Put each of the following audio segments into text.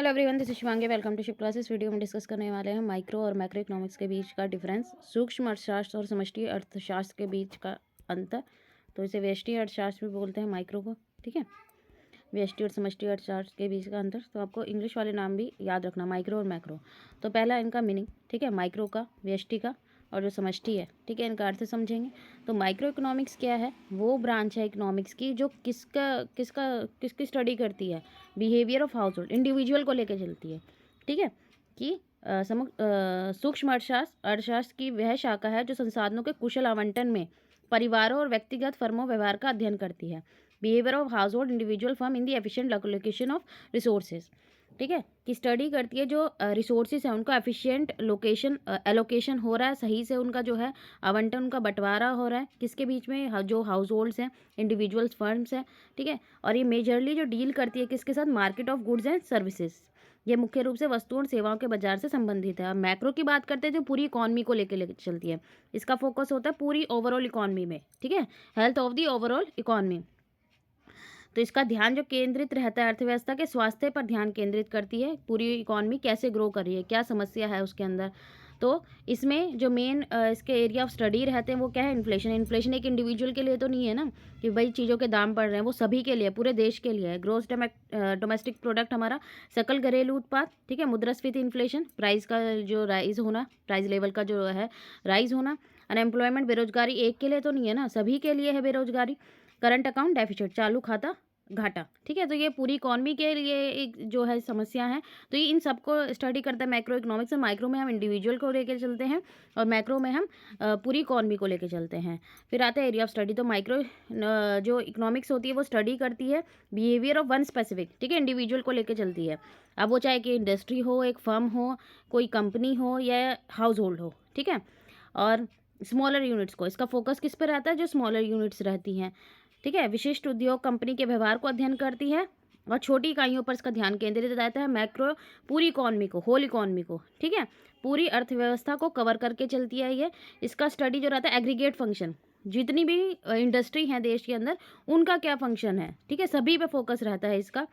Hello everyone, this is Shivangi. Welcome to ship classes. Video में discuss करने वाले हैं माइक्रो और मैक्रो इकोनॉमिक्स के बीच का डिफरेंस, सूक्ष्म अर्थशास्त्र और समष्टि अर्थशास्त्र के बीच का अंतर। तो इसे व्यष्टि अर्थशास्त्र भी बोलते हैं माइक्रो को, ठीक है। व्यष्टि और समष्टि अर्थशास्त्र के बीच का अंतर, तो आपको इंग्लिश वाले नाम भी याद रखना, माइक्रो और मैक्रो। तो पहला इनका मीनिंग, ठीक है, माइक्रो का, व्यष्टि का, और जो समष्टि है, ठीक है, इनका अर्थ समझेंगे। तो माइक्रो इकोनॉमिक्स क्या है? वो ब्रांच है इकोनॉमिक्स की जो किसकी स्टडी करती है? Behaviour of house hold, individual को लेकर चलती है, ठीक है। कि सूक्ष्म अर्थशास्त्र की वह शाखा है जो संसाधनों के कुशल आवंटन में परिवारों और व्यक्तिगत फर्मों व्यवहार का अध्ययन करती है। Behaviour of house hold individual firm in the efficient location of resources, ठीक है, कि स्टडी करती है जो रिसोर्सेज है उनका एफिशिएंट लोकेशन एलोकेशन हो रहा है, सही से उनका जो है आवंटन, उनका बंटवारा हो रहा है किसके बीच में? जो हाउस होल्ड्स हैं, इंडिविजुअल्स, फर्म्स हैं, ठीक है। और ये मेजरली जो डील करती है किसके साथ? Market of goods and services. ये मुख्य रूप से वस्तुओं और सेवाओं के बाजार से संबंधित है। अब मैक्रो की बात करते हैं जो पूरी इकॉनमी को लेकर चलती है। इसका फोकस होता है पूरी ओवरऑल इकॉनमी में, ठीक है, health of the overall economy. तो इसका ध्यान जो केंद्रित रहता है अर्थव्यवस्था के स्वास्थ्य पर ध्यान केंद्रित करती है। पूरी इकॉनमी कैसे ग्रो कर रही है, क्या समस्या है उसके अंदर। तो इसमें जो मेन इसके एरिया ऑफ स्टडी रहते हैं वो क्या है? इन्फ्लेशन। इन्फ्लेशन एक इंडिविजुअल के लिए तो नहीं है ना, कि भाई चीज़ों के दाम बढ़ रहे हैं, वो सभी के लिए, पूरे देश के लिए है। ग्रोस डोमेस्टिक प्रोडक्ट हमारा सकल घरेलू उत्पाद, ठीक है। मुद्रास्फीति इन्फ्लेशन, प्राइस का जो राइज होना, प्राइस लेवल का जो है राइज होना। अनएम्प्लॉयमेंट, बेरोजगारी एक के लिए तो नहीं है ना, सभी के लिए है बेरोजगारी। करंट अकाउंट डेफिसिट, चालू खाता घाटा, ठीक है। तो ये पूरी इकॉनमी के लिए एक जो है समस्या है। तो ये इन सबको स्टडी करता है मैक्रो इकोनॉमिक्स। माइक्रो में हम इंडिविजुअल को लेकर चलते हैं और मैक्रो में हम पूरी इकॉनमी को लेकर चलते हैं। फिर आता है एरिया ऑफ स्टडी। तो माइक्रो जो इकोनॉमिक्स होती है वो स्टडी करती है बिहेवियर ऑफ वन स्पेसिफिक, ठीक है, इंडिविजुअल को लेकर चलती है। अब वो चाहे कि इंडस्ट्री हो, एक फर्म हो, कोई कंपनी हो या हाउस होल्ड हो, ठीक है। और स्मॉलर यूनिट्स को, इसका फोकस किस पर रहता है? जो स्मॉलर यूनिट्स रहती हैं, ठीक है। विशिष्ट उद्योग कंपनी के व्यवहार को अध्ययन करती है और छोटी इकाइयों पर इसका ध्यान केंद्रित रहता है। मैक्रो पूरी इकॉनमी को, होल इकॉनमी को, ठीक है, पूरी अर्थव्यवस्था को कवर करके चलती है ये। इसका स्टडी जो रहता है एग्रीगेट फंक्शन, जितनी भी इंडस्ट्री है देश के अंदर उनका क्या फंक्शन है, ठीक है, सभी पे फोकस रहता है इसका।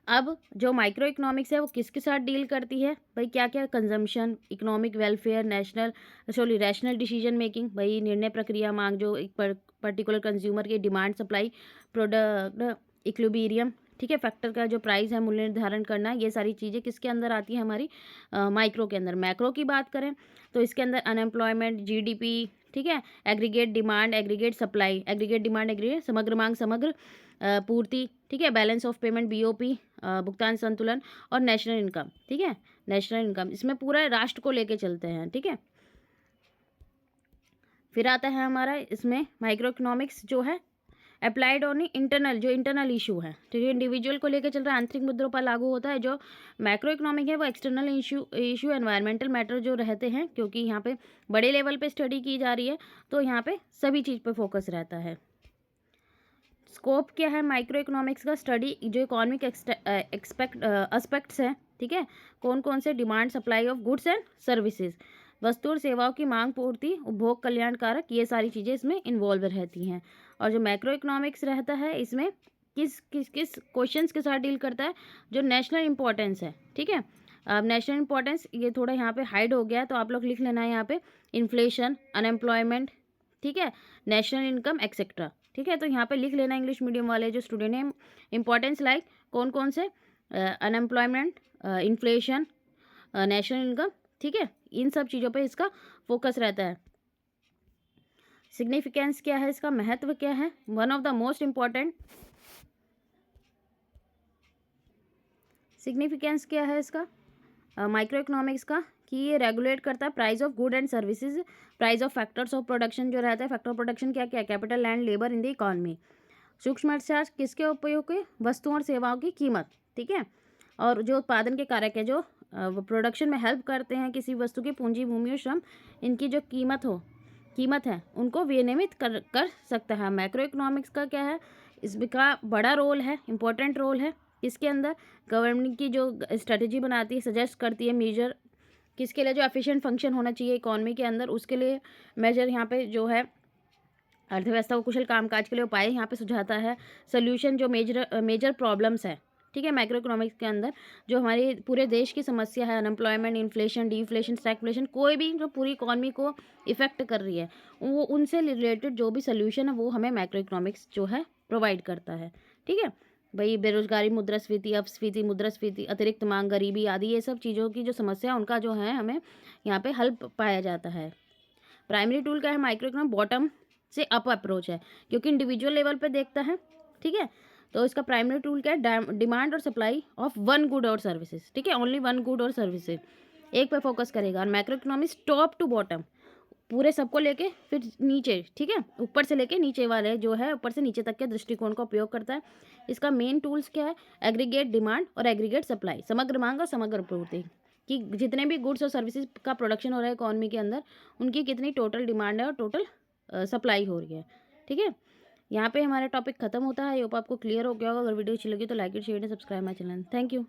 अब जो माइक्रो इकोनॉमिक्स है वो किसके साथ डील करती है? भाई क्या क्या? Consumption, economic welfare, rational decision making, भाई निर्णय प्रक्रिया, मांग, जो एक पर्टिकुलर कंज्यूमर की डिमांड, सप्लाई, प्रोडक्ट इक्विलिब्रियम, ठीक है, फैक्टर का जो प्राइस है, मूल्य निर्धारण करना, ये सारी चीज़ें किसके अंदर आती है? हमारी माइक्रो के अंदर। मैक्रो की बात करें तो इसके अंदर अनएम्प्लॉयमेंट, जीडीपी, ठीक है, aggregate demand, aggregate supply, aggregate demand, aggregate समग्र मांग, समग्र पूर्ति, ठीक है, बैलेंस ऑफ पेमेंट, बीओपी, भुगतान संतुलन, और नेशनल इनकम, ठीक है, नेशनल इनकम। इसमें पूरा राष्ट्र को लेके चलते हैं, ठीक है। फिर आता है हमारा इसमें माइक्रो इकोनॉमिक्स जो है अप्लाइड ऑन इंटरनल, जो इंटरनल इशू है, ठीक है, इंडिविजुअल को लेकर चल रहा है, आंतरिक मुद्दों पर लागू होता है। जो मैक्रो इकोनॉमिक है वो एक्सटर्नल इशू एनवायरमेंटल मैटर जो रहते हैं, क्योंकि यहाँ पे बड़े लेवल पे स्टडी की जा रही है तो यहाँ पे सभी चीज़ पे फोकस रहता है। स्कोप क्या है माइक्रो इकोनॉमिक्स का? स्टडी जो इकोनॉमिक एस्पेक्ट्स हैं, ठीक है, कौन कौन से? Demand, supply of goods and services, वस्तु और सेवाओं की मांग, पूर्ति, उपभोग, कल्याणकारक, ये सारी चीज़ें इसमें इन्वॉल्व रहती हैं। और जो मैक्रो इकोनॉमिक्स रहता है इसमें किस किस किस क्वेश्चंस के साथ डील करता है? जो नेशनल इंपॉर्टेंस है, ठीक है। अब नेशनल इंपॉर्टेंस ये थोड़ा यहाँ पे हाइड हो गया है तो आप लोग लिख लेना है यहाँ पे, इन्फ्लेशन, अनएम्प्लॉयमेंट, ठीक है, नेशनल इनकम एक्सेट्रा, ठीक है। तो यहाँ पे लिख लेना इंग्लिश मीडियम वाले जो स्टूडेंट हैं, इंपॉर्टेंस लाइक कौन कौन से? अनएम्प्लॉयमेंट, इन्फ्लेशन, नेशनल इनकम, ठीक है, इन सब चीज़ों पे इसका फोकस रहता है। सिग्निफिकेंस क्या है इसका? महत्व क्या है? One of the most important significance क्या है इसका माइक्रो इकोनॉमिक्स का? कि ये रेगुलेट करता है price of good and services, price of factors of production जो रहता है, फैक्टर ऑफ प्रोडक्शन क्या क्या? Capital, land, labour in the economy. सूक्ष्म अर्थशास्त्र किसके उपयोग के? वस्तुओं और सेवाओं की कीमत, ठीक है, और जो उत्पादन के कारक है, जो प्रोडक्शन में हेल्प करते हैं किसी वस्तु की, पूंजी, भूमि और श्रम, इनकी जो कीमत है उनको विनियमित कर सकता है। मैक्रो इकोनॉमिक्स का क्या है? इसका बड़ा रोल है, इंपॉर्टेंट रोल है। इसके अंदर गवर्नमेंट की जो स्ट्रेटजी बनाती है, सजेस्ट करती है मेजर किसके लिए? जो एफिशिएंट फंक्शन होना चाहिए इकोनॉमी के अंदर, उसके लिए मेजर यहाँ पे जो है अर्थव्यवस्था को कुशल कामकाज के लिए उपाय यहाँ पे सुझाता है। सोल्यूशन जो मेजर प्रॉब्लम्स है, ठीक है। मैक्रो इकोनॉमिक्स के अंदर जो हमारी पूरे देश की समस्या है, अनएम्प्लॉयमेंट, इन्फ्लेशन, डीफ्लेशन, स्टैगफ्लेशन, कोई भी जो पूरी इकोनॉमी को इफ़ेक्ट कर रही है, वो उनसे रिलेटेड जो भी सॉल्यूशन है वो हमें मैक्रो इकोनॉमिक्स जो है प्रोवाइड करता है। ठीक है। भई बेरोज़गारी, मुद्रास्फीति, अपस्फीति, मुद्रास्फीति, अतिरिक्त माँग, गरीबी आदि ये सब चीज़ों की जो समस्या है उनका जो है हमें यहाँ पे हल पाया जाता है। प्राइमरी टूल क्या है माइक्रो इकोनॉमिक, बॉटम से अप अप्रोच है, क्योंकि इंडिविजुअल लेवल पे देखता है। ठीक है। तो इसका प्राइमरी टूल क्या है, डिमांड और सप्लाई ऑफ वन गुड और सर्विसेज। ठीक है, ओनली वन गुड और सर्विसेज, एक पे फोकस करेगा। और macro economics top to bottom, पूरे सबको लेके फिर नीचे, ठीक है, ऊपर से लेके नीचे वाले जो है ऊपर से नीचे तक के दृष्टिकोण का उपयोग करता है। इसका मेन टूल्स क्या है, एग्रीगेट डिमांड और एग्रीगेट सप्लाई, समग्र मांग और समग्र पूर्ति, कि जितने भी गुड्स और सर्विसेज का प्रोडक्शन हो रहा है इकोनॉमी के अंदर, उनकी कितनी टोटल डिमांड है और टोटल सप्लाई हो रही है। ठीक है। यहाँ पे हमारा टॉपिक खत्म होता है। आई होप आपको क्लियर हो गया होगा। अगर वीडियो अच्छी लगी तो like it, share and subscribe my channel. Thank you.